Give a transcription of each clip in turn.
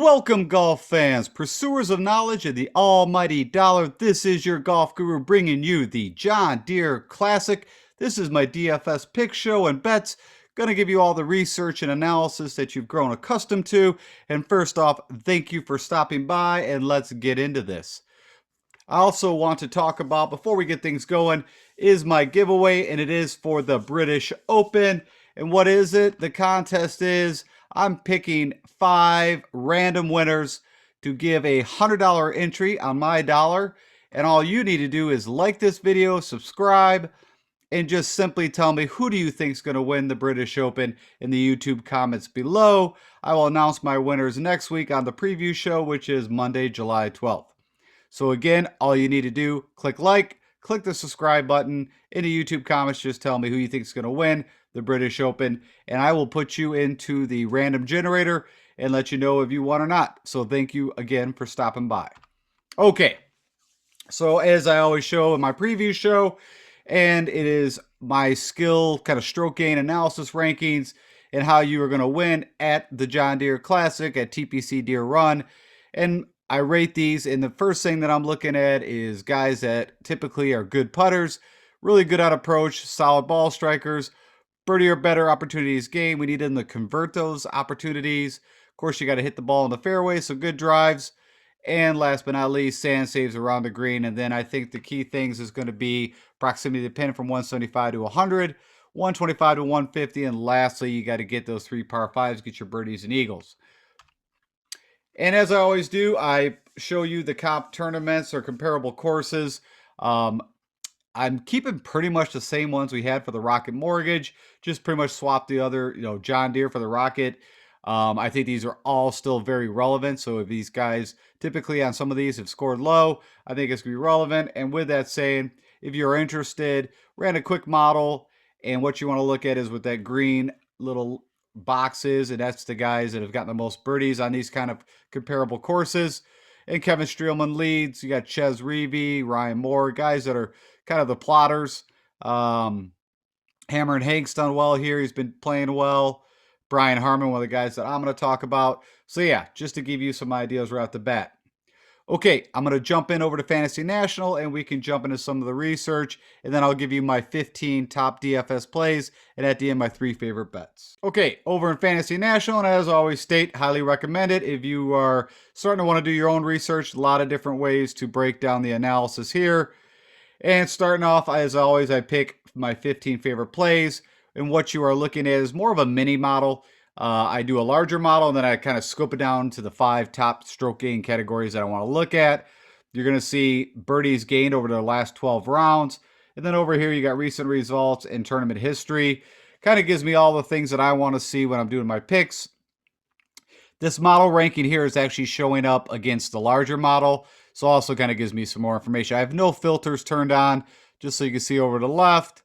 Welcome, golf fans, pursuers of knowledge and the almighty dollar. This is your golf guru bringing you the John Deere Classic. This is my DFS pick show and bets. Going to give you all the research and analysis that you've grown accustomed to. And first off, thank you for stopping by, and let's get into this. I also want to talk about, before we get things going, is my giveaway, and it is for the British Open. And what is it? The contest is I'm picking 5 random winners to give a $100 entry on my dollar. And all you need to do is like this video, subscribe, and just simply tell me who do you think is going to win the British Open in the YouTube comments below. I will announce my winners next week on the preview show, which is Monday, July 12th. So again, all you need to do, click like, click the subscribe button. In the YouTube comments, just tell me who you think is going to win the British Open, and I will put you into the random generator and let you know if you won or not. So thank you again for stopping by. Okay, so as I always show in my preview show, and it is my skill kind of stroke gain analysis rankings and how you are going to win at the John Deere Classic at TPC Deere Run. And I rate these, and the first thing that I'm looking at is guys that typically are good putters, really good on approach, solid ball strikers, birdie or better opportunities gained. We need them to convert those opportunities. Of course, you got to hit the ball in the fairway, so good drives. And last but not least, sand saves around the green. And then I think the key things is going to be proximity to the pin from 175 to 100, 125 to 150, and lastly, you got to get those 3 par 5s, get your birdies and eagles. And as I always do, I show you the comp tournaments or comparable courses. I'm keeping pretty much the same ones we had for the Rocket Mortgage, just pretty much swap the other, John Deere for the Rocket. I think these are all still very relevant. So if these guys typically on some of these have scored low, I think it's going to be relevant. And with that saying, if you're interested, ran a quick model, and what you want to look at is with that green little boxes, and that's the guys that have gotten the most birdies on these kind of comparable courses. And Kevin Streelman leads. You got Ches Reavie, Ryan Moore, guys that are kind of the plotters. Hammer and Hank's done well here. He's been playing well. Brian Harman, one of the guys that I'm going to talk about. So yeah, just to give you some ideas right off the bat. Okay, I'm going to jump in over to Fantasy National, and we can jump into some of the research, and then I'll give you my 15 top DFS plays, and at the end, my 3 favorite bets. Okay, over in Fantasy National, and as I always state, highly recommend it if you are starting to want to do your own research. A lot of different ways to break down the analysis here. And starting off, as always, I pick my 15 favorite plays, and what you are looking at is more of a mini model. I do a larger model, and then I kind of scope it down to the 5 top stroke gain categories that I want to look at. You're going to see birdies gained over the last 12 rounds. And then over here, you got recent results and tournament history. Kind of gives me all the things that I want to see when I'm doing my picks. This model ranking here is actually showing up against the larger model. So also kind of gives me some more information. I have no filters turned on, just so you can see over to the left.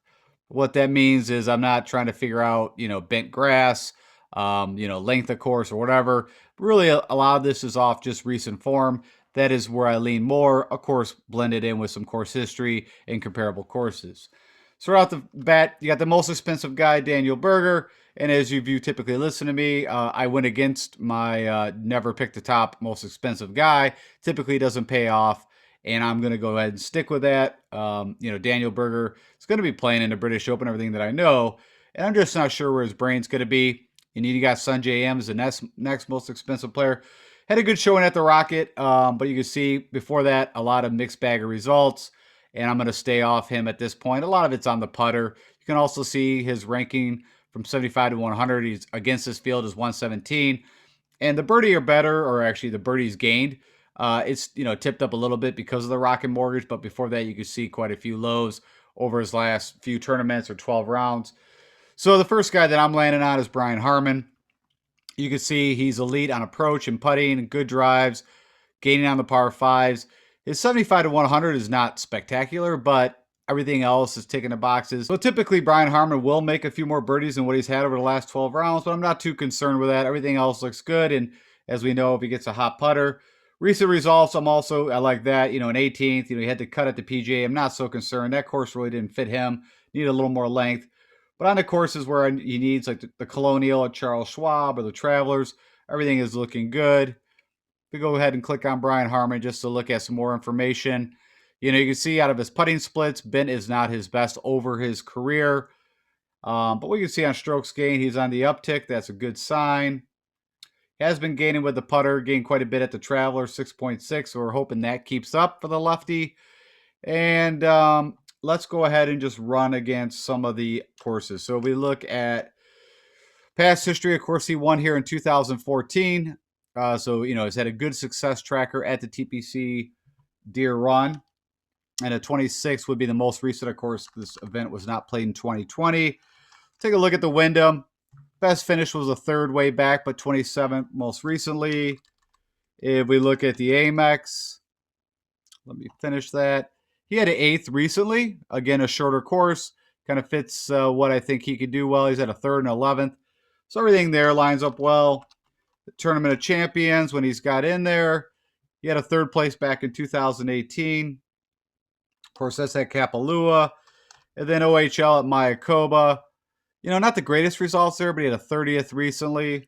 What that means is I'm not trying to figure out, bent grass, length of course or whatever. Really, a lot of this is off just recent form. That is where I lean more, of course, blended in with some course history and comparable courses. So right off the bat, you got the most expensive guy, Daniel Berger. And as you typically listen to me, I went against my never pick the top most expensive guy. Typically doesn't pay off. And I'm going to go ahead and stick with that. Daniel Berger is going to be playing in the British Open, everything that I know. And I'm just not sure where his brain's going to be. And you got Sungjae Im as the next most expensive player. Had a good showing at the Rocket, but you can see before that, a lot of mixed bag of results. And I'm going to stay off him at this point. A lot of it's on the putter. You can also see his ranking from 75 to 100. He's against this field is 117. And the birdie or better, or actually the birdies gained, it's tipped up a little bit because of the Rocket Mortgage. But before that, you could see quite a few lows over his last few tournaments or 12 rounds. So the first guy that I'm landing on is Brian Harman. You can see he's elite on approach and putting, good drives, gaining on the par 5s. His 75 to 100 is not spectacular, but everything else is ticking the boxes. So typically Brian Harman will make a few more birdies than what he's had over the last 12 rounds, but I'm not too concerned with that. Everything else looks good, and as we know, if he gets a hot putter. Recent results, I like that. An 18th, he had to cut at the PGA. I'm not so concerned. That course really didn't fit him. Needed a little more length. But on the courses where he needs, like the Colonial at Charles Schwab or the Travelers, everything is looking good. we go ahead and click on Brian Harman just to look at some more information. You know, you can see out of his putting splits, bent is not his best over his career. But we can see on strokes gained, he's on the uptick. That's a good sign. He has been gaining with the putter, gained quite a bit at the Traveler, 6.6. So we're hoping that keeps up for the lefty. And let's go ahead and just run against some of the courses. So if we look at past history, of course, he won here in 2014. So, you know, he's had a good success tracker at the TPC Deere Run. And a 26 would be the most recent. Of course, this event was not played in 2020. Take a look at the Wyndham. Best finish was a third way back, but 27th most recently. If we look at the Amex, let me finish that. He had an 8th recently. Again, a shorter course. Kind of fits what I think he could do well. He's at a 3rd and 11th. So everything there lines up well. The Tournament of Champions, when he's got in there, he had a 3rd place back in 2018. Of course, that's at Kapalua. And then OHL at Mayakoba. You know, not the greatest results there, but he had a 30th recently.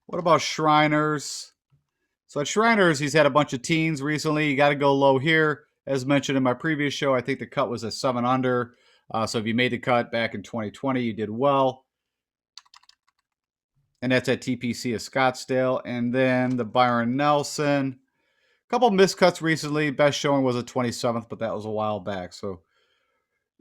What about Shriners? So at Shriners, he's had a bunch of teens recently. You got to go low here. As mentioned in my previous show, I think the cut was a 7 under. So if you made the cut back in 2020, you did well. And that's at TPC of Scottsdale. And then the Byron Nelson. A couple miscuts recently. Best showing was a 27th, but that was a while back. So,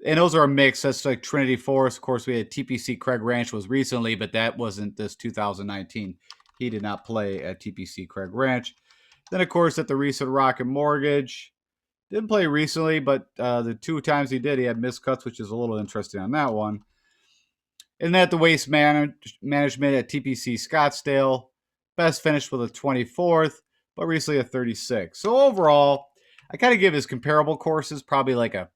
and those are a mix. That's like Trinity Forest. Of course, we had TPC Craig Ranch was recently, but that wasn't this 2019. He did not play at TPC Craig Ranch. Then, of course, at the recent Rocket Mortgage. Didn't play recently, but the 2 times he did, he had miscuts, which is a little interesting on that one. And then at the Waste Management at TPC Scottsdale. Best finish with a 24th, but recently a 36. So overall, I kind of give his comparable courses probably like a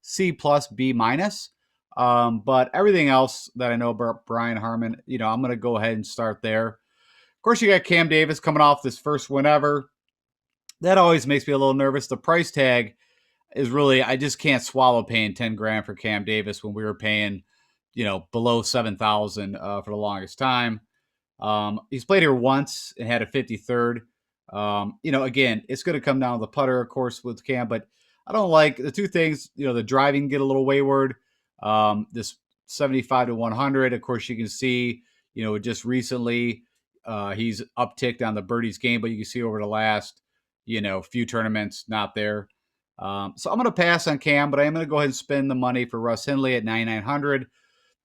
C+, B-. But everything else that I know about Brian Harman, you know, I'm going to go ahead and start there. Of course, you got Cam Davis coming off this first win ever. That always makes me a little nervous. The price tag is really, I just can't swallow paying 10 grand for Cam Davis when we were paying, you know, below 7,000 for the longest time. He's played here once and had a 53rd. You know, again, it's going to come down to the putter, of course, with Cam, but I don't like the 2 things. You know, the driving get a little wayward. This 75 to 100, of course, you can see, you know, just recently he's upticked on the birdies game, but you can see over the last, you know, few tournaments, not there. So I'm going to pass on Cam, but I'm going to go ahead and spend the money for Russ Hindley at 9,900.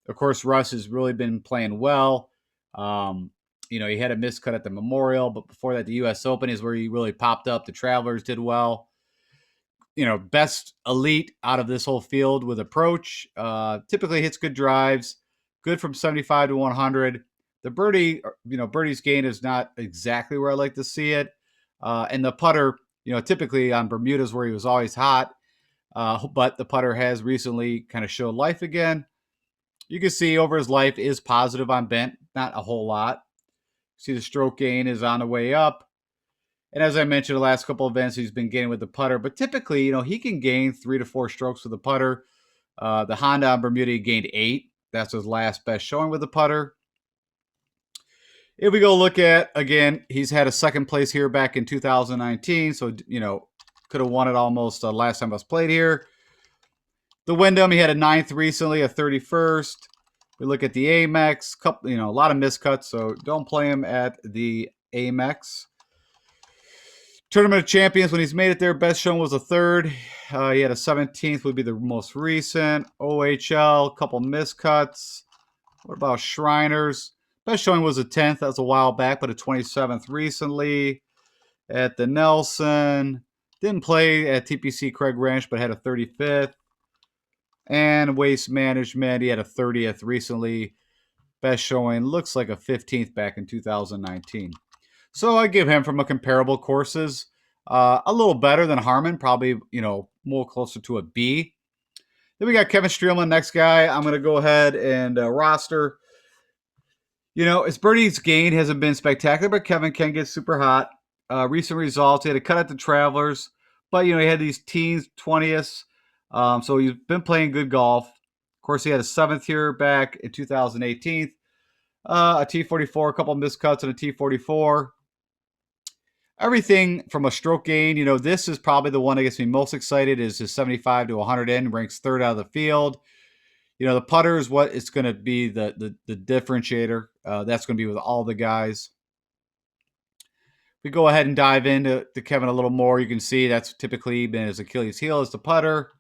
Of course, Russ has really been playing well. You know, he had a miscut at the Memorial, but before that, the U.S. Open is where he really popped up. The Travelers did well. You know, best elite out of this whole field with approach. Typically hits good drives, good from 75 to 100. The birdie, you know, birdie's gain is not exactly where I like to see it. And the putter, you know, typically on Bermuda's where he was always hot. But the putter has recently kind of showed life again. You can see over his life is positive on bent, not a whole lot. See the stroke gain is on the way up. And as I mentioned, the last couple of events, he's been gaining with the putter. But typically, you know, he can gain 3 to 4 strokes with the putter. The Honda on Bermuda, he gained 8. That's his last best showing with the putter. If we go look at, again, he's had a 2nd place here back in 2019. So, you know, could have won it almost last time I was played here. The Wyndham, he had a 9th recently, a 31st. We look at the Amex, couple, you know, a lot of miscuts, so don't play him at the Amex. Tournament of Champions, when he's made it there, best shown was a 3rd. He had a 17th, would be the most recent. OHL, couple miscuts. What about Shriners? Best showing was a 10th. That was a while back, but a 27th recently. At the Nelson. Didn't play at TPC Craig Ranch, but had a 35th. And Waste Management, he had a 30th recently. Best showing looks like a 15th back in 2019. So I give him from a comparable courses a little better than Harman, probably, you know, more closer to a B. Then we got Kevin Streelman, next guy. I'm going to go ahead and roster. You know, his birdies gain hasn't been spectacular, but Kevin can get super hot. Recent results, he had a cut at the Travelers, but, you know, he had these teens, 20ths. So he's been playing good golf. Of course, he had a 7th here back in 2018. A T44, a couple miscuts, and a T44. everything from a stroke gain, you know, this is probably the one that gets me most excited is his 75 to 100 in, ranks third out of the field. You know, the putter is what it's going to be the differentiator. That's going to be with all the guys. We go ahead and dive into Kevin a little more. You can see that's typically been his Achilles heel is the putter.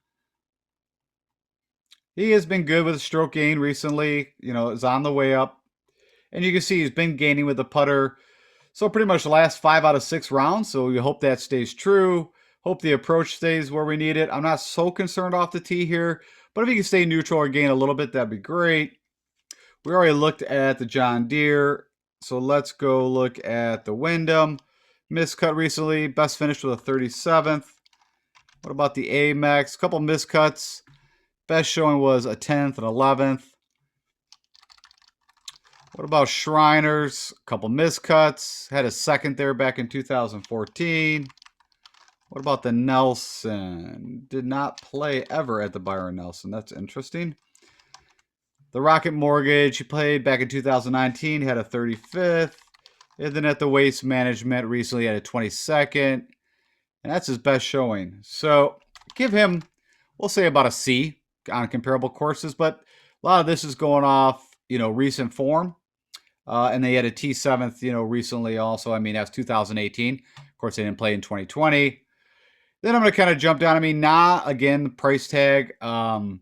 He has been good with a stroke gain recently. You know, is on the way up. And you can see he's been gaining with the putter. So pretty much the last 5 out of 6 rounds. So we hope that stays true. Hope the approach stays where we need it. I'm not so concerned off the tee here. But if he can stay neutral or gain a little bit, that'd be great. We already looked at the John Deere. So let's go look at the Wyndham. Miscut recently. Best finish with a 37th. What about the Amex? A couple miscuts. Best showing was a 10th and 11th. What about Shriners? A couple miscuts. Had a second there back in 2014. What about the Nelson? Did not play ever at the Byron Nelson. That's interesting. The Rocket Mortgage, he played back in 2019. Had a 35th. And then at the Waste Management, recently had a 22nd. And that's his best showing. So give him, we'll say about a C on comparable courses. But a lot of this is going off, you know, recent form. And they had a T7th, you know, recently also. I mean, that's 2018. Of course, they didn't play in 2020. Then I'm going to kind of jump down. I mean, again, the price tag. Not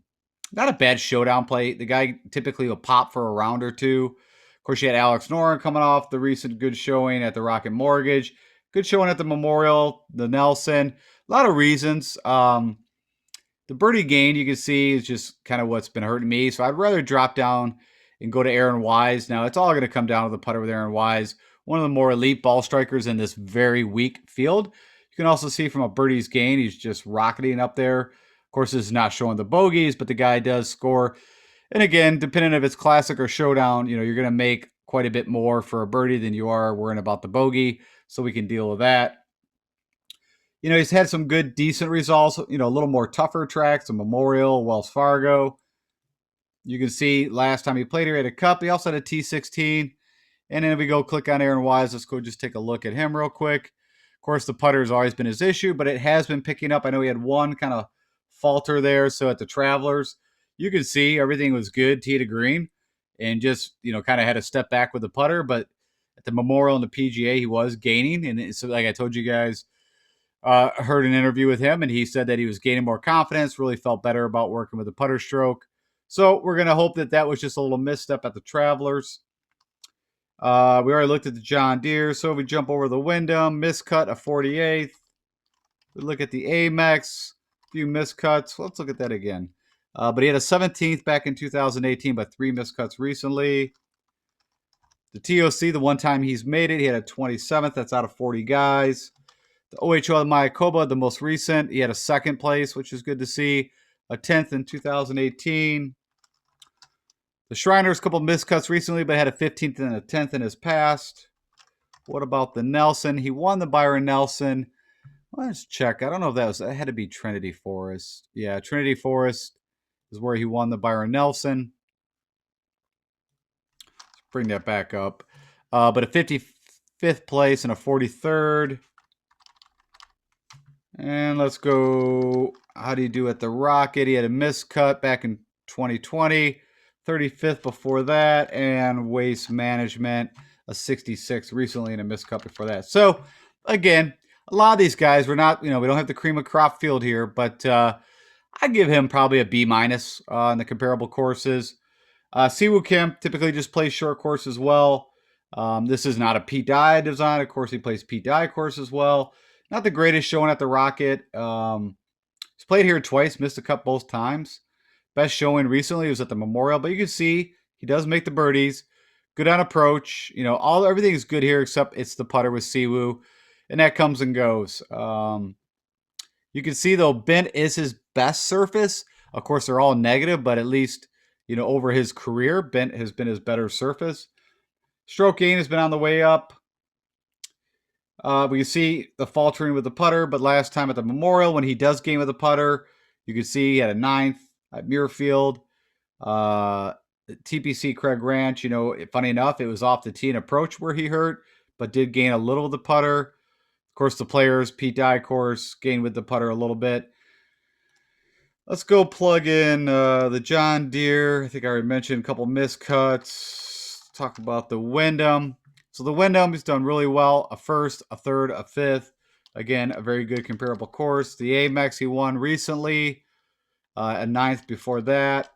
a bad showdown play. The guy typically will pop for a round or two. Of course, you had Alex Noren coming off the recent good showing at the Rocket Mortgage. Good showing at the Memorial, the Nelson. A lot of reasons. The birdie gain, you can see, is just kind of what's been hurting me. So I'd rather drop down and go to Aaron Wise. Now, it's all going to come down to the putter with Aaron Wise, one of the more elite ball strikers in this very weak field. You can also see from a birdie's gain, he's just rocketing up there. Of course, this is not showing the bogeys, but the guy does score. And again, depending if it's classic or showdown, you know, you're going to make quite a bit more for a birdie than you are worrying about the bogey. So we can deal with that. You know, he's had some good, decent results, you know, a little more tougher tracks, a Memorial, Wells Fargo. You can see last time he played here at a Cup, he also had a T16. And then if we go click on Aaron Wise, let's go just take a look at him real quick. Of course, the putter has always been his issue, but it has been picking up. I know he had one kind of falter there. So at the Travelers, you can see everything was good, tee to green, and just, you know, kind of had a step back with the putter. But at the Memorial and the PGA, he was gaining. And so, like I told you guys, heard an interview with him, and he said that he was gaining more confidence, really felt better about working with the putter stroke. So we're going to hope that that was just a little misstep at the Travelers. We already looked at the John Deere, so we jump over the Wyndham, miscut a 48th. We look at the Amex, a few miscuts. Let's look at that again. But he had a 17th back in 2018, but 3 miscuts recently. The TOC, the one time he's made it, he had a 27th. That's out of 40 guys. The OHL Mayakoba, the most recent, he had a 2nd place, which is good to see. A 10th in 2018. The Shriners, a couple miscuts recently, but had a 15th and a 10th in his past. What about the Nelson? He won the Byron Nelson. Let's check. I don't know if that had to be Trinity Forest. Yeah, Trinity Forest is where he won the Byron Nelson. Let's bring that back up. But a 55th place and a 43rd. And let's go. How do you do at the Rocket? He had a miscut back in 2020. 35th before that. And Waste Management, a 66 recently and a miscut before that. So, again, a lot of these guys, we're not, you know, we don't have the cream of crop field here, but I give him probably a B- in the comparable courses. Siwoo Kim typically just plays short course as well. This is not a Pete Dye design. Of course, he plays Pete Dye course as well. Not the greatest showing at the Rocket. He's played here twice, missed a cut both times. Best showing recently was at the Memorial, but you can see he does make the birdies. Good on approach. You know, everything is good here except it's the putter with Siwoo, and that comes and goes. You can see, though, bent is his best surface. Of course, they're all negative, but at least, you know, over his career, bent has been his better surface. Stroke gain has been on the way up. We can see the faltering with the putter, but last time at the Memorial, when he does gain with the putter, you can see he had a 9th at Muirfield. TPC Craig Ranch, you know, funny enough, it was off the tee and approach where he hurt, but did gain a little of the putter. Of course, the players, Pete Dye course, gained with the putter a little bit. Let's go plug in the John Deere. I think I already mentioned a couple miscuts. Talk about the Wyndham. So the Wyndham has done really well. A first, a third, a fifth. Again, a very good comparable course. The Amex he won recently. A ninth before that.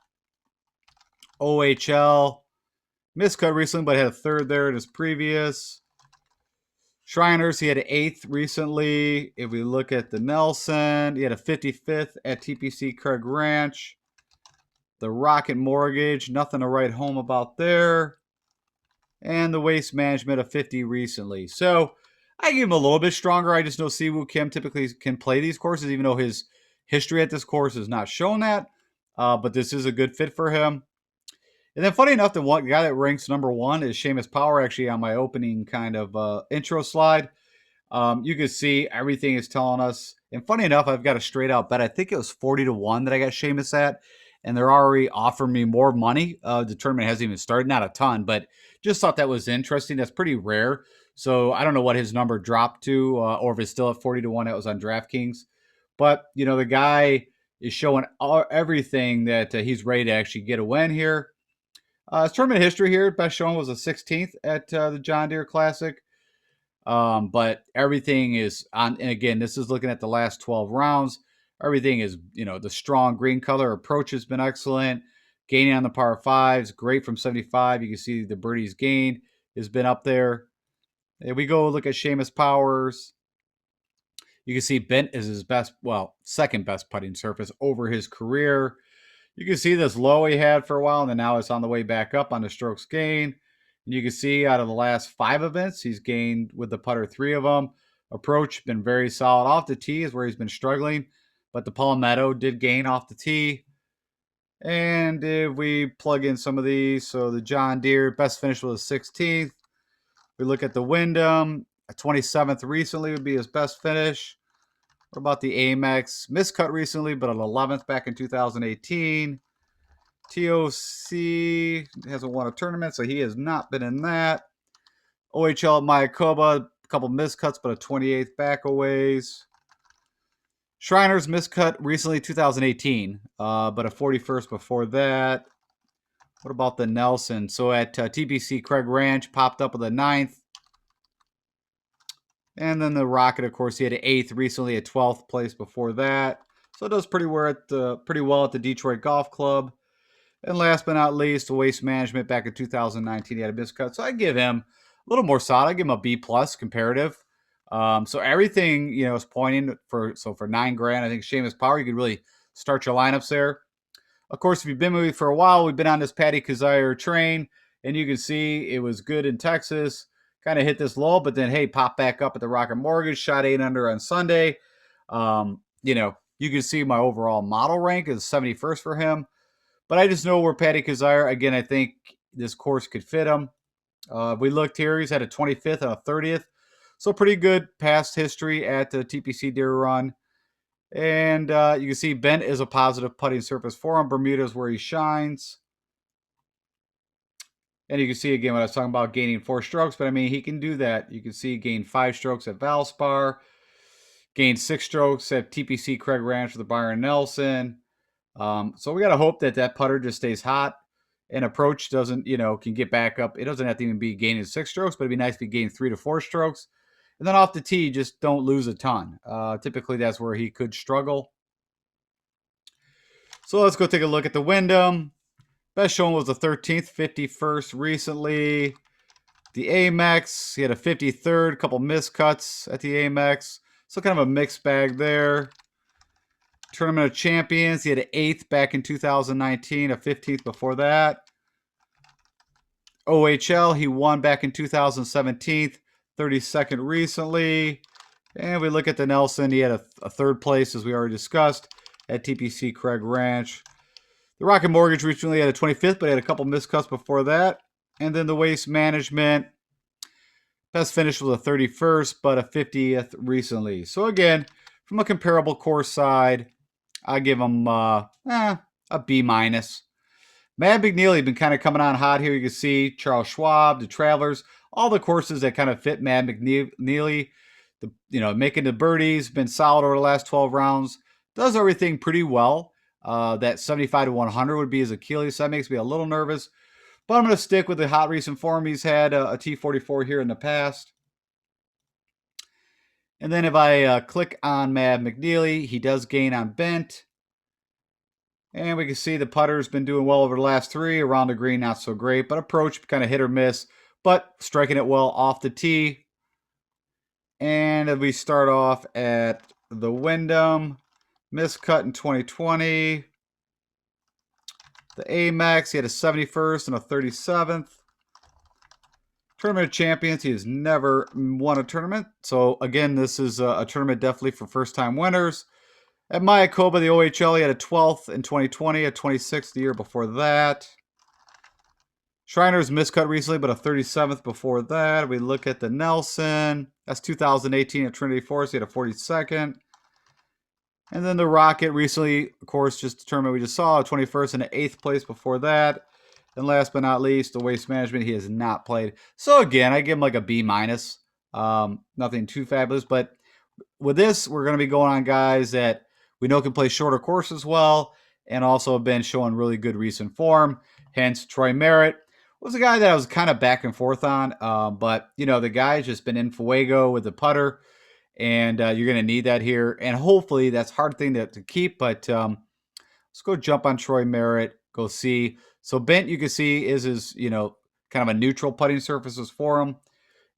OHL. Miscut recently, but had a third there in his previous. Shriners, he had an eighth recently. If we look at the Nelson, he had a 55th at TPC Craig Ranch. The Rocket Mortgage, nothing to write home about there. And the Waste Management, a 50 recently. So I give him a little bit stronger. I just know Siwoo Kim typically can play these courses, even though his history at this course is not shown that. But this is a good fit for him. And then funny enough, the guy that ranks number one is Seamus Power, actually on my opening kind of intro slide. You can see everything is telling us. And funny enough, I've got a straight out bet. I think it was 40-1 that I got Seamus at. And they're already offering me more money. The tournament hasn't even started, not a ton, but just thought that was interesting. That's pretty rare. So I don't know what his number dropped to, or if it's still at 40-1 that was on DraftKings. But, you know, the guy is showing everything that he's ready to actually get a win here. His tournament history here, best shown was a 16th at the John Deere Classic. But everything is on, and again, this is looking at the last 12 rounds. Everything is, you know, the strong green color approach has been excellent. Gaining on the par fives, great from 75. You can see the birdies gained has been up there. If we go look at Seamus Powers, you can see Bent is his best, well, second best putting surface over his career. You can see this low he had for a while, and then now it's on the way back up on the strokes gain. And you can see out of the last 5 events, he's gained with the putter 3 of them. Approach been very solid. Off the tee is where he's been struggling, but the Palmetto did gain off the tee. And if we plug in some of these, so the John Deere, best finish was a 16th. We look at the Wyndham, a 27th recently would be his best finish. What about the Amex? Miscut recently, but an 11th back in 2018. TOC hasn't won a tournament, so he has not been in that. OHL Mayakoba, a couple miscuts, but a 28th back a ways. Shriners miscut recently, 2018, but a 41st before that. What about the Nelson? So at TPC Craig Ranch, popped up with a 9th. And then the Rocket, of course, he had an 8th recently, a 12th place before that. So it does pretty well at the Detroit Golf Club. And last but not least, Waste Management back in 2019, he had a miscut. So I give him a little more solid. I give him a B+ comparative. So everything, you know, is pointing for $9,000. I think Seamus Power, you could really start your lineups there. Of course, if you've been with me for a while, we've been on this Patty Kazire train, and you can see it was good in Texas. Kind of hit this low, but then, hey, pop back up at the Rocket Mortgage, shot 8 under on Sunday. You know, you can see my overall model rank is 71st for him. But I just know where Patty Kazire, again, I think this course could fit him. We looked here, he's had a 25th and a 30th. So pretty good past history at the TPC Deere Run. And you can see Bent is a positive putting surface for him. Bermuda is where he shines. And you can see, again, what I was talking about, gaining 4 strokes. But, I mean, he can do that. You can see he gained 5 strokes at Valspar. Gained 6 strokes at TPC Craig Ranch with the Byron Nelson. So we got to hope that that putter just stays hot and approach doesn't, you know, can get back up. It doesn't have to even be gaining 6 strokes, but it'd be nice if he gained 3 to 4 strokes. And then off the tee, just don't lose a ton. Typically, that's where he could struggle. So let's go take a look at the Wyndham. Best shown was the 13th, 51st recently. The Amex, he had a 53rd, a couple miscuts at the Amex. So kind of a mixed bag there. Tournament of Champions, he had an 8th back in 2019, a 15th before that. OHL, he won back in 2017, 32nd recently. And we look at the Nelson, he had a 3rd place, as we already discussed, at TPC Craig Ranch. The Rocket Mortgage recently had a 25th, but had a couple miscuts before that. And then the Waste Management, best finish was a 31st, but a 50th recently. So again, from a comparable course side, I give him a B-. Matt McNeely been kind of coming on hot here. You can see Charles Schwab, the Travelers, all the courses that kind of fit Matt McNeely. Making the birdies, been solid over the last 12 rounds. Does everything pretty well. That 75 to 100 would be his Achilles. So that makes me a little nervous. But I'm going to stick with the hot recent form. He's had a T44 here in the past. And then if I click on Matt McNeely, he does gain on bent. And we can see the putter's been doing well over the last 3. Around the green, not so great. But approach, kind of hit or miss. But striking it well off the tee. And if we start off at the Wyndham, miscut in 2020. The Amex, he had a 71st and a 37th. Tournament of Champions, he has never won a tournament. So again, this is a tournament definitely for first-time winners. At Mayakoba, the OHL, he had a 12th in 2020, a 26th the year before that. Shriner's miscut recently, but a 37th before that. We look at the Nelson. That's 2018 at Trinity Forest. He had a 42nd. And then the Rocket recently, of course, just the tournament we just saw, 21st and an 8th place before that. And last but not least, the Waste Management, he has not played. So again, I give him like a B-. Nothing too fabulous. But with this, we're going to be going on guys that we know can play shorter courses well and also have been showing really good recent form. Hence, Troy Merritt was a guy that I was kind of back and forth on. But, the guy's just been in fuego with the putter. And you're going to need that here. And hopefully that's a hard thing to keep. But let's go jump on Troy Merritt. Go see. So bent, you can see, is his, kind of a neutral putting surfaces for him.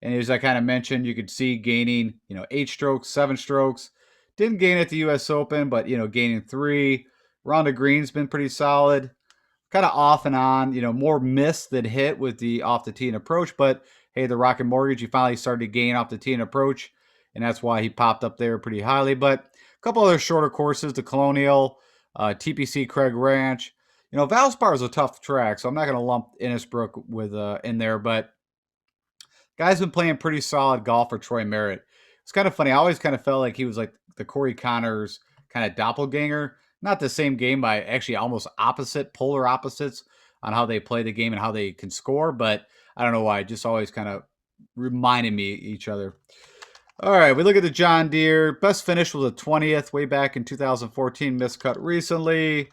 And as I kind of mentioned, you could see gaining, 8 strokes, 7 strokes. Didn't gain at the U.S. Open, but, gaining 3. Round of green's been pretty solid. Kind of off and on, more miss than hit with the off the tee and approach. But, hey, the Rocket Mortgage, he finally started to gain off the tee and approach. And that's why he popped up there pretty highly. But a couple other shorter courses, the Colonial, TPC Craig Ranch. Valspar is a tough track, so I'm not going to lump Innisbrook with in there. But guy's been playing pretty solid golf for Troy Merritt. It's kind of funny. I always kind of felt like he was like the Corey Connors kind of doppelganger. Not the same game, by actually almost polar opposites on how they play the game and how they can score. But I don't know why. It just always kind of reminded me of each other. All right, we look at the John Deere. Best finish was a 20th way back in 2014, miscut recently.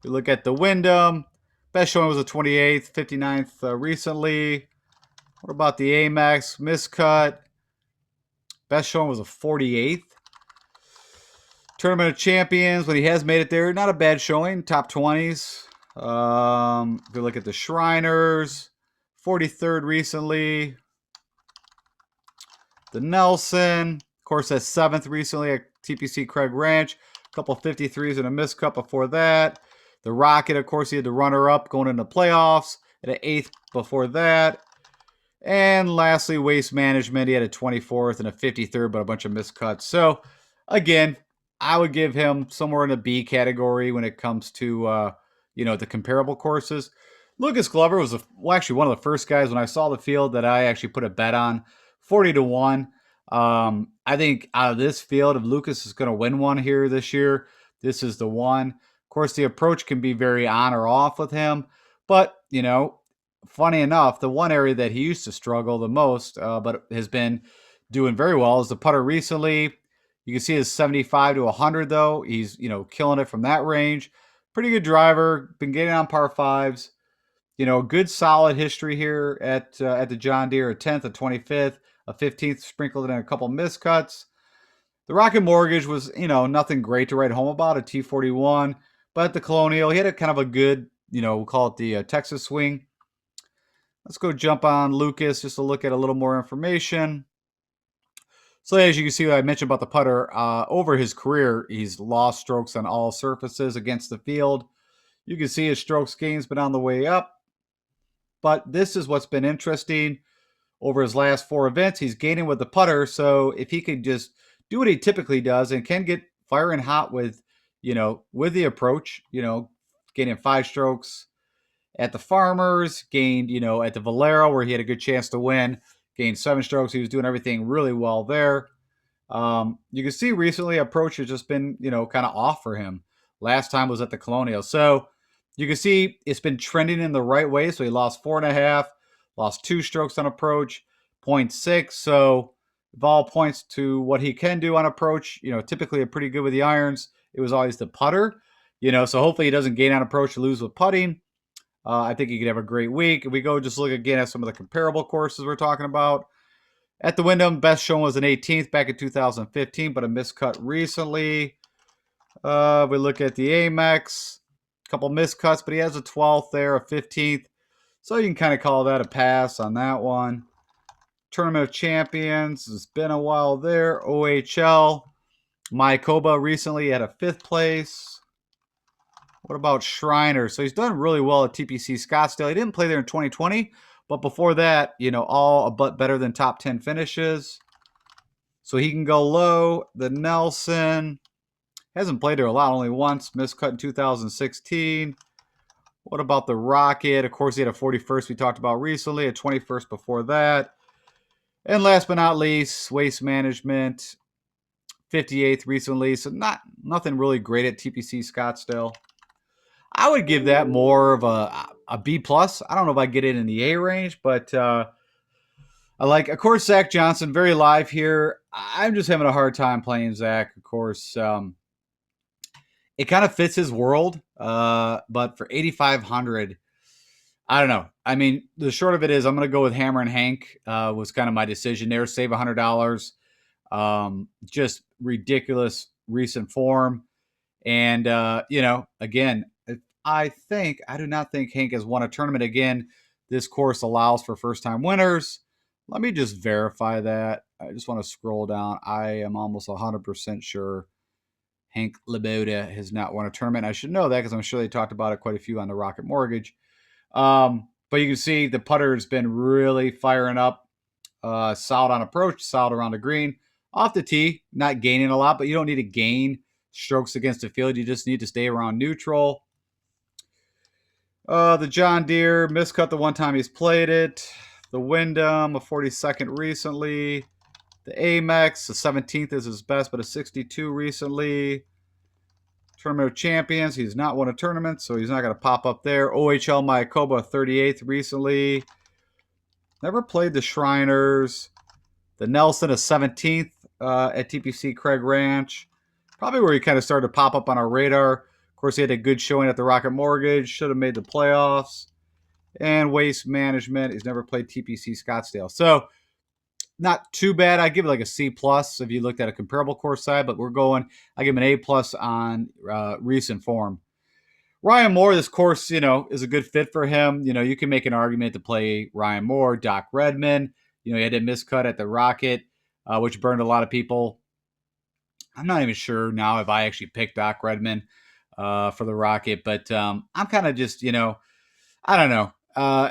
We look at the Wyndham. Best showing was a 28th, 59th recently. What about the Amex? Miscut. Best showing was a 48th. Tournament of Champions, when he has made it there, not a bad showing, top 20s. If we look at the Shriners, 43rd recently. The Nelson, of course, that's 7th recently at TPC Craig Ranch. A couple 53s and a miscut before that. The Rocket, of course, he had the runner-up going into playoffs at an 8th before that. And lastly, Waste Management, he had a 24th and a 53rd, but a bunch of miscuts. So, again, I would give him somewhere in the B category when it comes to, the comparable courses. Lucas Glover was actually one of the first guys when I saw the field that I actually put a bet on. 40 to 1. I think out of this field, if Lucas is going to win one here this year, this is the one. Of course, the approach can be very on or off with him. But, funny enough, the one area that he used to struggle the most, but has been doing very well, is the putter recently. You can see his 75 to 100, though. He's, killing it from that range. Pretty good driver. Been getting on par 5s. Good solid history here at the John Deere, a 10th, a 25th, a 15th, sprinkled in a couple miscuts. The Rocket Mortgage was, nothing great to write home about, a T41. But at the Colonial, he had a kind of a good, we'll call it the Texas swing. Let's go jump on Lucas just to look at a little more information. So as you can see, what I mentioned about the putter, over his career, he's lost strokes on all surfaces against the field. You can see his strokes gain's been on the way up. But this is what's been interesting. Over his last 4 events, he's gaining with the putter. So if he could just do what he typically does and can get firing hot with, with the approach, gaining 5 strokes at the Farmers, gained, at the Valero where he had a good chance to win, gained 7 strokes. He was doing everything really well there. You can see recently approach has just been, kind of off for him. Last time was at the Colonial. So you can see it's been trending in the right way. So he lost 4.5, lost 2 strokes on approach, 0.6. So, If all points to what he can do on approach, typically pretty good with the irons. It was always the putter, so hopefully he doesn't gain on approach to lose with putting. I think he could have a great week. If we go just look again at some of the comparable courses we're talking about. At the Wyndham, best shown was an 18th back in 2015, but a miscut recently. We look at the Amex, a couple miscuts, but he has a 12th there, a 15th. So you can kind of call that a pass on that one. Tournament of Champions, it's been a while there. OHL, Mayakoba recently had a 5th place. What about Shriner? So he's done really well at TPC Scottsdale. He didn't play there in 2020, but before that, all but better than top 10 finishes. So he can go low. The Nelson hasn't played there a lot, only once. Miscut in 2016. What about the Rocket? Of course, he had a 41st we talked about recently, a 21st before that. And last but not least, Waste Management, 58th recently. So nothing really great at TPC Scottsdale. I would give that more of a B plus. I don't know if I get it in the A range, but I like, of course, Zach Johnson, very live here. I'm just having a hard time playing Zach. Of course, it kind of fits his world, but for 8,500, I don't know. I mean, the short of it is I'm going to go with Hammer and Hank. Was kind of my decision there. Save $100. Just ridiculous recent form. And, again, I do not think Hank has won a tournament again. This course allows for first-time winners. Let me just verify that. I just want to scroll down. I am almost 100% sure Hank Laboda has not won a tournament. I should know that because I'm sure they talked about it quite a few on the Rocket Mortgage. But you can see the putter has been really firing up. Solid on approach, solid around the green. Off the tee, not gaining a lot, but you don't need to gain strokes against the field. You just need to stay around neutral. The John Deere, miscut the one time he's played it. The Wyndham, a 42nd recently. The Amex, the 17th is his best, but a 62 recently. Tournament of Champions, he's not won a tournament, so he's not going to pop up there. OHL Mayakoba, 38th recently. Never played the Shriners. The Nelson, a 17th at TPC Craig Ranch. Probably where he kind of started to pop up on our radar. Of course, he had a good showing at the Rocket Mortgage. Should have made the playoffs. And Waste Management. He's never played TPC Scottsdale. So, not too bad. I give it like a C plus if you looked at a comparable course side, but I give him an A plus on recent form. Ryan Moore, this course, is a good fit for him. You can make an argument to play Ryan Moore, Doc Redman. He had a miscut at the Rocket, which burned a lot of people. I'm not even sure now if I actually picked Doc Redman for the Rocket, but I'm kind of just, I don't know.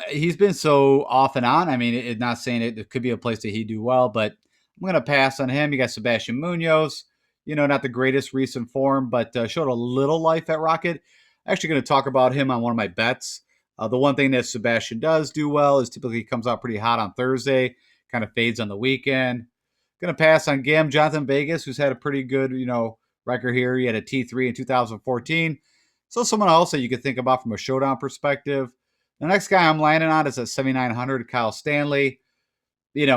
He's been so off and on. I mean, not saying it could be a place that he'd do well, but I'm going to pass on him. You got Sebastian Munoz, not the greatest recent form, but showed a little life at Rocket. Actually going to talk about him on one of my bets. The one thing that Sebastian does do well is typically comes out pretty hot on Thursday, kind of fades on the weekend. Going to pass on Gam Jonathan Vegas, who's had a pretty good, record here. He had a T3 in 2014. So someone else that you could think about from a showdown perspective. The next guy I'm landing on is at 7,900, Kyle Stanley. He's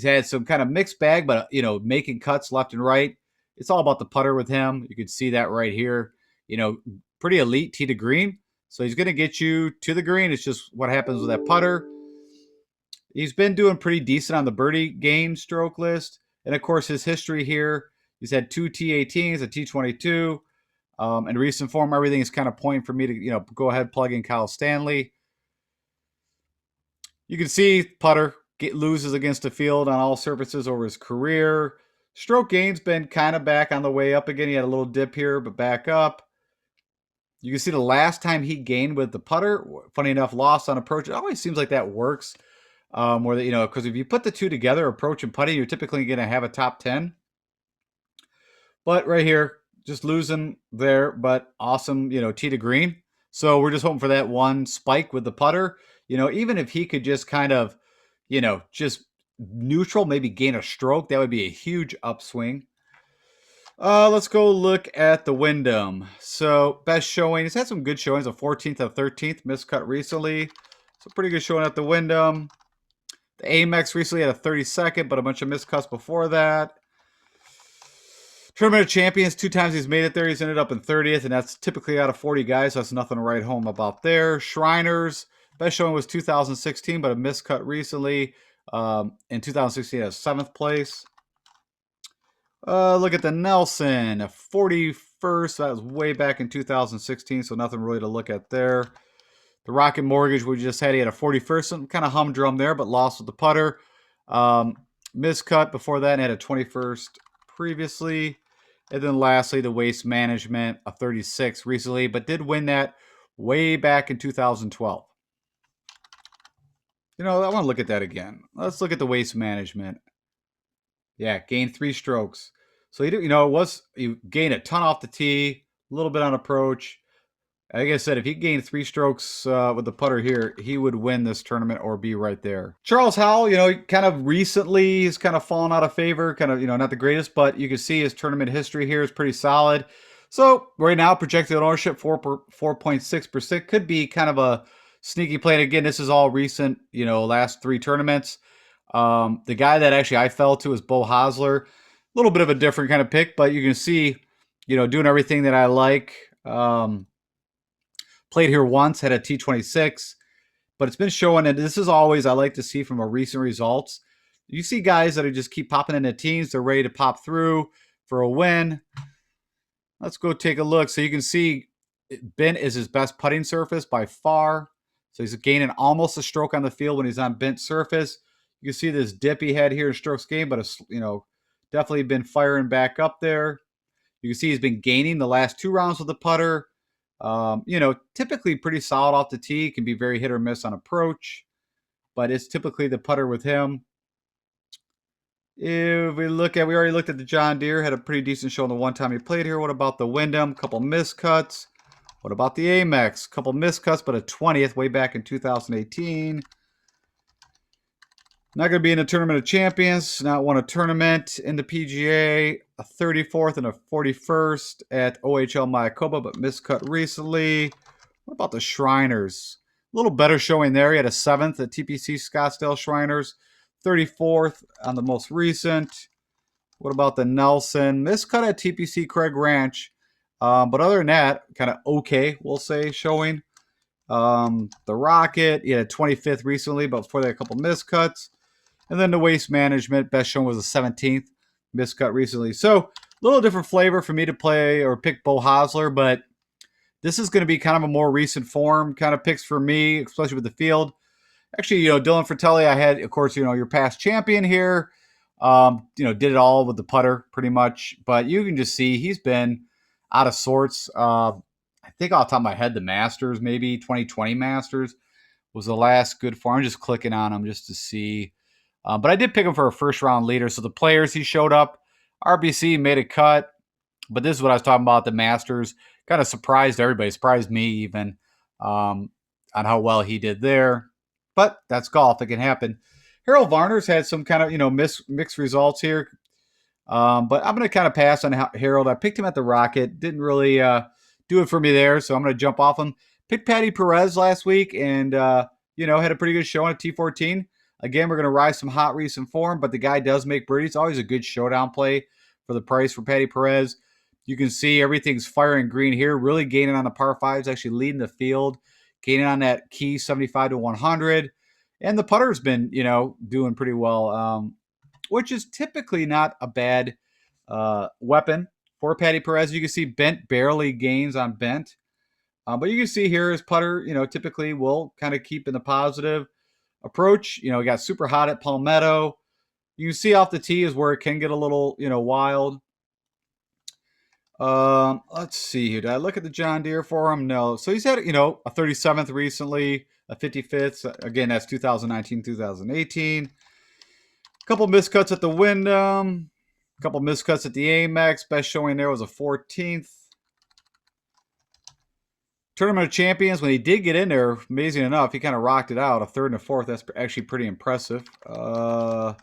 had some kind of mixed bag, but, making cuts left and right. It's all about the putter with him. You can see that right here. Pretty elite tee to green. So he's going to get you to the green. It's just what happens with that putter. He's been doing pretty decent on the birdie game stroke list. And, of course, his history here, he's had 2 T18s, a T22. In recent form, everything is kind of pointing for me to, go ahead, plug in Kyle Stanley. You can see putter loses against the field on all surfaces over his career. Stroke gain's been kind of back on the way up again. He had a little dip here, but back up. You can see the last time he gained with the putter, funny enough, lost on approach. It always seems like that works. Because if you put the two together, approach and putting, you're typically going to have a top 10. But right here, just losing there, but awesome, tee to green. So we're just hoping for that one spike with the putter. Even if he could just kind of, just neutral, maybe gain a stroke, that would be a huge upswing. Let's go look at the Wyndham. So best showing, he's had some good showings, a 14th, a 13th, miscut recently. So pretty good showing at the Wyndham. The Amex recently had a 32nd, but a bunch of miscuts before that. Tournament of Champions, 2 times he's made it there. He's ended up in 30th, and that's typically out of 40 guys, so that's nothing to write home about there. Shriners, best showing was 2016, but a miscut recently. In 2016, at 7th place. Look at the Nelson, a 41st. That was way back in 2016, so nothing really to look at there. The Rocket Mortgage we just had, he had a 41st, some kind of humdrum there, but lost with the putter. Miscut before that, and had a 21st previously. And then lastly, the Waste Management, a 36 recently, but did win that way back in 2012. You know, I want to look at that again. Let's look at the Waste Management. Yeah, gained 3 strokes. So he gained a ton off the tee, a little bit on approach. Like I said, if he gained 3 strokes with the putter here, he would win this tournament or be right there. Charles Howell, kind of recently he's kind of fallen out of favor, kind of, not the greatest, but you can see his tournament history here is pretty solid. So right now, projected ownership 4.6% could be kind of a sneaky play. And again, this is all recent, last 3 tournaments. The guy that actually I fell to is Bo Hosler. A little bit of a different kind of pick, but you can see, doing everything that I like. Played here once, had a T26, but it's been showing, and this is always I like to see from a recent results. You see guys that are just keep popping into teens. They're ready to pop through for a win. Let's go take a look. So you can see bent is his best putting surface by far. So he's gaining almost a stroke on the field when he's on bent surface. You can see this dip he had here in strokes gained, but definitely been firing back up there. You can see he's been gaining the last 2 rounds with the putter. Typically pretty solid off the tee. Can be very hit or miss on approach, but it's typically the putter with him. If we already looked at the John Deere, had a pretty decent show in the one time he played here. What about the Wyndham? Couple miscuts. What about the Amex? Couple miscuts, but a 20th way back in 2018. Not going to be in the Tournament of Champions. Not won a tournament in the PGA. A 34th and a 41st at OHL Mayakoba, but miscut recently. What about the Shriners? A little better showing there. He had a 7th at TPC Scottsdale Shriners. 34th on the most recent. What about the Nelson? Miscut at TPC Craig Ranch. But other than that, kind of okay, we'll say, showing. The Rocket, he had a 25th recently, but before that, a couple miscuts. And then the Waste Management, best shown was a 17th, miscut recently. So a little different flavor for me to play or pick Bo Hosler, but this is going to be kind of a more recent form kind of picks for me, especially with the field. Actually, Dylan Fratelli, I had, of course, your past champion here. Did it all with the putter pretty much, but you can just see he's been out of sorts. I think off the top of my head, the Masters, maybe 2020 Masters was the last good form. I'm just clicking on him just to see. But I did pick him for a first round leader. So the players he showed up, RBC made a cut. But this is what I was talking about. The Masters kind of surprised everybody, surprised me even on how well he did there. But that's golf. It can happen. Harold Varner's had some kind of, mixed results here. But I'm going to kind of pass on Harold. I picked him at the Rocket. Didn't really do it for me there. So I'm going to jump off him. Picked Patty Perez last week and, had a pretty good show on a T14. Again, we're going to rise some hot recent form, but the guy does make birdies. Always a good showdown play for the price for Patty Perez. You can see everything's firing green here, really gaining on the par 5s, actually leading the field, gaining on that key 75 to 100. And the putter's been, doing pretty well, which is typically not a bad weapon for Patty Perez. You can see bent barely gains on bent. But you can see here his putter, typically will kind of keep in the positive approach. He got super hot at Palmetto. You can see off the tee is where it can get a little, wild. Let's see here. Did I look at the John Deere for him? No. So he's had, a 37th recently, a 55th. Again, that's 2019, 2018. A couple miscuts at the Wyndham. A couple miscuts at the Amex. Best showing there was a 14th. Tournament of Champions, when he did get in there, amazing enough, he kind of rocked it out. A 3rd and a 4th. That's actually pretty impressive. The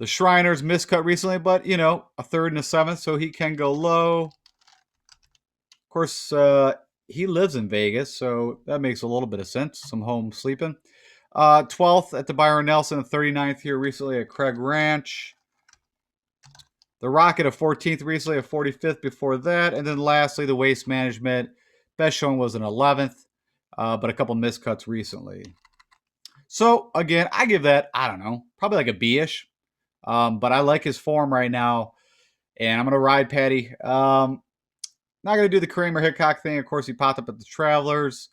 Shriners miscut recently, but, a 3rd and a 7th, so he can go low. Of course, he lives in Vegas, so that makes a little bit of sense. Some home sleeping. 12th at the Byron Nelson, and 39th here recently at Craig Ranch. The Rocket of 14th recently, at 45th before that. And then lastly, the Waste Management. Best showing was an 11th, but a couple miscuts recently. So again, I give that, I don't know, probably like a B-ish. But I like his form right now, and I'm going to ride Patty. Not going to do the Kramer Hickok thing. Of course, he popped up at the Travelers.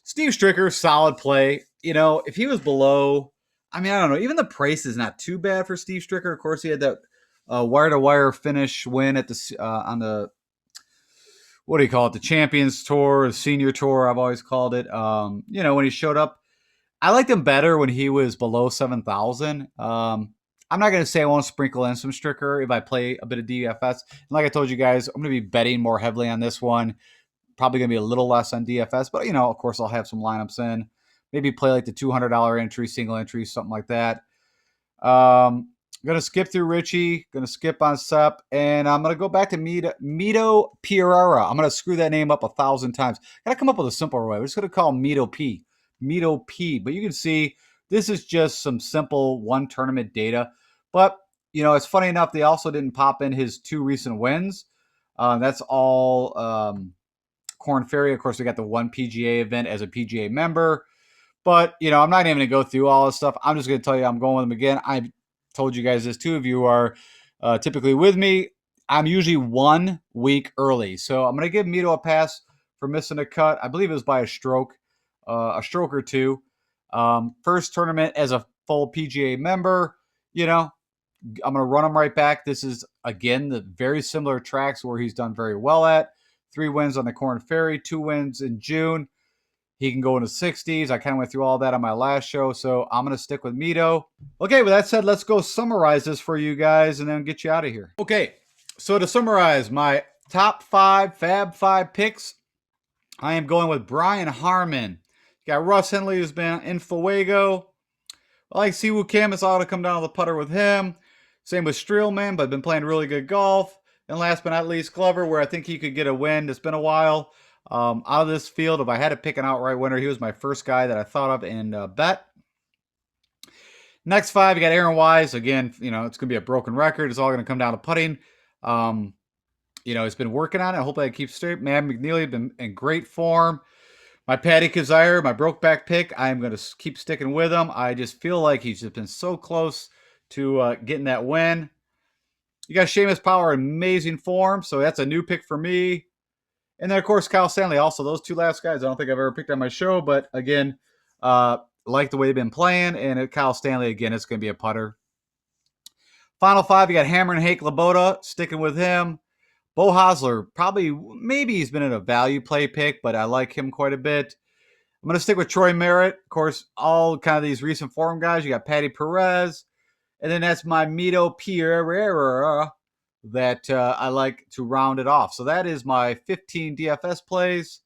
Steve Stricker, solid play. You know, if he was below, I mean, I don't know. Even the price is not too bad for Steve Stricker. Of course, he had that wire-to-wire finish win at the on the, what do you call it? The Champions Tour, the Senior Tour. I've always called it. You know, when he showed up, I liked him better when he was below 7,000. I'm not going to say I won't sprinkle in some Stricker if I play a bit of DFS. And like I told you guys, I'm going to be betting more heavily on this one. Probably going to be a little less on DFS, but, you know, of course, I'll have some lineups in. Maybe play like the $200 entry, single entry, something like that. Going to skip through Richie. Going to skip on Sep. And I'm going to go back to Mito Pereira. I'm going to screw that name up 1,000 times. Got to come up with a simpler way. We're just going to call him Mito P. Mito P. But you can see this is just some simple one tournament data. But, you know, it's funny enough, they also didn't pop in his 2 recent wins. That's all Corn Ferry. Of course, we got the one PGA event as a PGA member. But, you know, I'm not even going to go through all this stuff. I'm just going to tell you I'm going with them again. I told you guys this too. If you are typically with me, I'm usually 1 week early. So I'm going to give Mito a pass for missing a cut. I believe it was by a stroke or two. First tournament as a full PGA member. You know, I'm going to run him right back. This is, again, the very similar tracks where he's done very well at. 3 wins on the Corn Ferry, 2 wins in June. He can go into 60s. I kind of went through all that on my last show, so I'm going to stick with Mito. Okay, with that said, let's go summarize this for you guys and then get you out of here. Okay, so to summarize my top 5 Fab 5 picks, I am going with Brian Harman. Got Russ Henley, who's been in Fuego. I like Siwoo Kim. It's all to come down to the putter with him. Same with Streelman, but been playing really good golf. And last but not least, Glover, where I think he could get a win. It's been a while. Out of this field, if I had to pick an outright winner, he was my first guy that I thought of in bet. Next 5, you got Aaron Wise. Again, you know, it's going to be a broken record. It's all going to come down to putting. You know, he's been working on it. I hope that keeps straight. Man, McNeely been in great form. My Patty Kazire, my broke back pick, I'm going to keep sticking with him. I just feel like he's just been so close to getting that win. You got Seamus Power, amazing form, so that's a new pick for me. And then, of course, Kyle Stanley. Also, those 2 last guys, I don't think I've ever picked on my show, but again, like the way they've been playing. And Kyle Stanley, again, it's going to be a putter. Final 5, you got Hammer and Hake Laboda, sticking with him. Bo Hosler, maybe he's been in a value play pick, but I like him quite a bit. I'm going to stick with Troy Merritt. Of course, all kind of these recent form guys. You got Patty Perez. And then that's my Mito Pereira that I like to round it off. So that is my 15 DFS plays.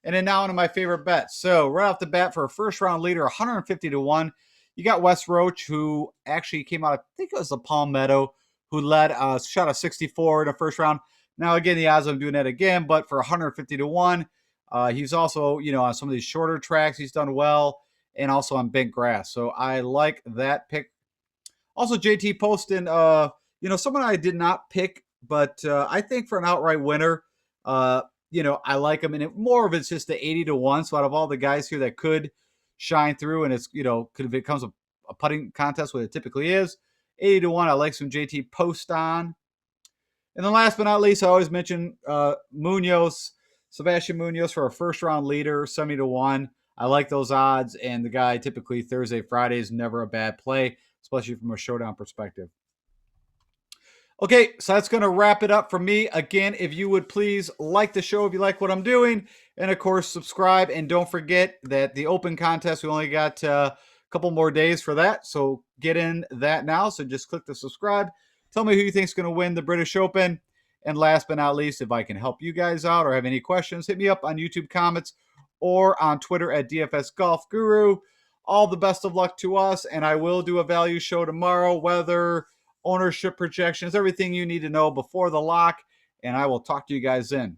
And then now into my favorite bets. So right off the bat for a first round leader, 150 to 1. You got Wes Roach, who actually came out, I think it was the Palmetto, who led shot a 64 in the first round. Now, again, the odds of him doing that again, but for 150 to 1, he's also, you know, on some of these shorter tracks, he's done well, and also on bent grass. So I like that pick. Also, JT Poston, you know, someone I did not pick, but I think for an outright winner, you know, I like him. And more of it's just the 80 to 1. So out of all the guys here that could shine through, and it's, you know, if it becomes a putting contest, what it typically is, 80 to 1, I like some JT Poston. And then last but not least, I always mention Sebastian Munoz for a first round leader, 70 to 1. I like those odds, and the guy typically Thursday, Friday is never a bad play, especially from a showdown perspective. Okay, so that's going to wrap it up for me. Again, if you would please like the show if you like what I'm doing, and of course, subscribe. And don't forget that the open contest, we only got a couple more days for that, so get in that now. So just click the subscribe. Tell me who you think is going to win the British Open. And last but not least, if I can help you guys out or have any questions, hit me up on YouTube comments or on Twitter at DFS Golf Guru. All the best of luck to us, and I will do a value show tomorrow, weather, ownership projections, everything you need to know before the lock, and I will talk to you guys then.